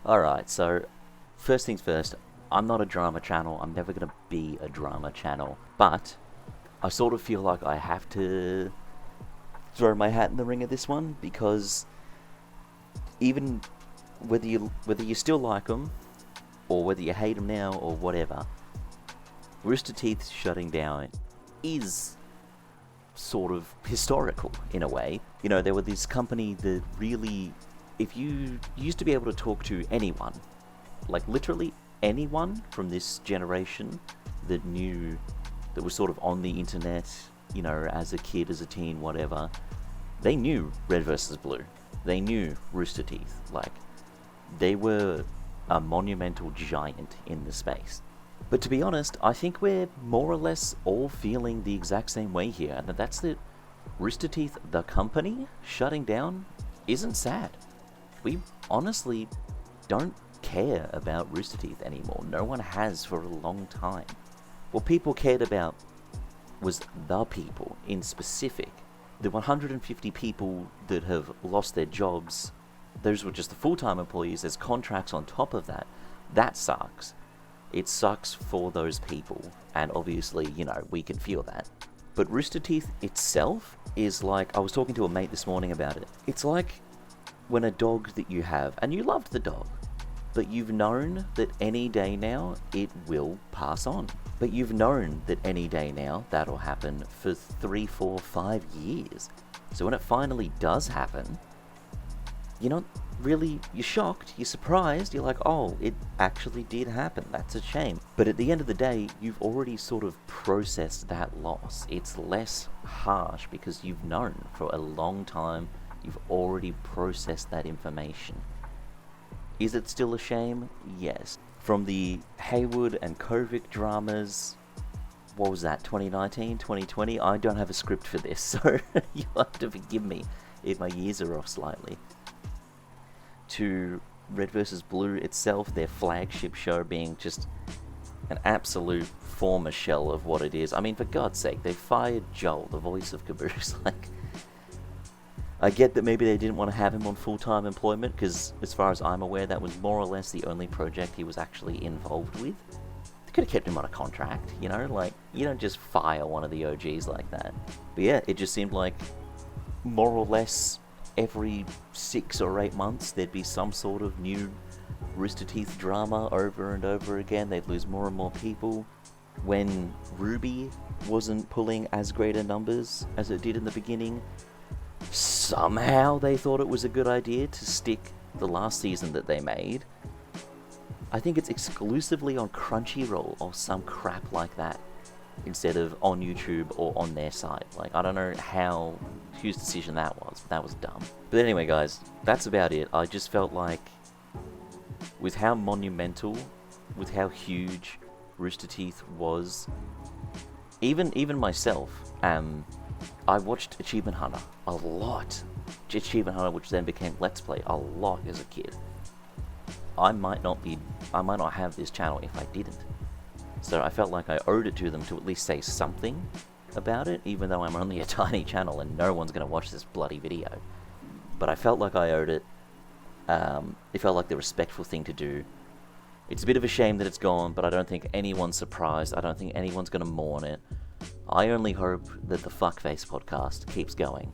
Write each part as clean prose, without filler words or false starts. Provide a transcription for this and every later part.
Alright, so first things first, I'm not a drama channel. I'm never going to be a drama channel. But I sort of feel like I have to throw my hat in the ring of this one because even whether you still like them or whether you hate them now or whatever, Rooster Teeth shutting down is sort of historical in a way. You know, there were this company that really, if you used to be able to talk to anyone, like literally anyone from this generation that knew, that was sort of on the internet, you know, as a kid, as a teen, whatever, they knew Red versus Blue. They knew Rooster Teeth. Like, they were a monumental giant in the space. But to be honest, I think we're more or less all feeling the exact same way here, and that's that Rooster Teeth, the company, shutting down isn't sad. We honestly don't care about Rooster Teeth anymore. No one has for a long time. What people cared about was the people in specific. The 150 people that have lost their jobs, those were just the full-time employees. There's contracts on top of that. That sucks. It sucks for those people, and obviously, you know, we can feel that. But Rooster Teeth itself is like, I was talking to a mate this morning about it. It's like when a dog that you have, and you loved the dog, but you've known that any day now it will pass on. But you've known that any day now that'll happen for 3, 4, 5 years. So when it finally does happen, you're not really, you're shocked, you're surprised, you're like, oh, it actually did happen, that's a shame. But at the end of the day, you've already sort of processed that loss. It's less harsh because you've known for a long time, you've already processed that information. Is it still a shame? Yes. From the Haywood and Kovic dramas, what was that, 2019, 2020? I don't have a script for this, so you'll have to forgive me if my years are off slightly. To Red vs. Blue itself, their flagship show being just an absolute former shell of what it is. I mean, for God's sake, they fired Joel, the voice of Caboose. Like, I get that maybe they didn't want to have him on full-time employment, because as far as I'm aware, that was more or less the only project he was actually involved with. They could have kept him on a contract, you know? Like, you don't just fire one of the OGs like that. But yeah, it just seemed like more or less every 6 or 8 months there'd be some sort of new Rooster Teeth drama over and over again. They'd lose more and more people. When RWBY wasn't pulling as greater numbers as it did in the beginning, somehow they thought it was a good idea to stick the last season that they made. I think it's exclusively on Crunchyroll or some crap like that, instead of on YouTube or on their site. Like, I don't know whose decision that was, but that was dumb. But anyway, guys, that's about it. I just felt like, with how monumental, with how huge Rooster Teeth was, even myself, I watched Achievement Hunter a lot. Achievement Hunter, which then became Let's Play, a lot as a kid. I might not have this channel if I didn't. So I felt like I owed it to them to at least say something about it, even though I'm only a tiny channel and no one's going to watch this bloody video. But I felt like I owed it. It felt like the respectful thing to do. It's a bit of a shame that it's gone, but I don't think anyone's surprised. I don't think anyone's going to mourn it. I only hope that the Fuckface podcast keeps going,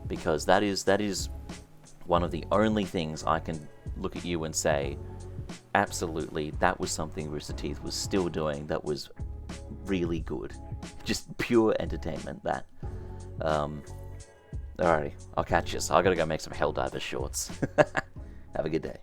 because that is one of the only things I can look at you and say, absolutely, that was something Rooster Teeth was still doing that was really good. Just pure entertainment, that. Alrighty, I'll catch you. I gotta go make some Helldivers shorts. Have a good day.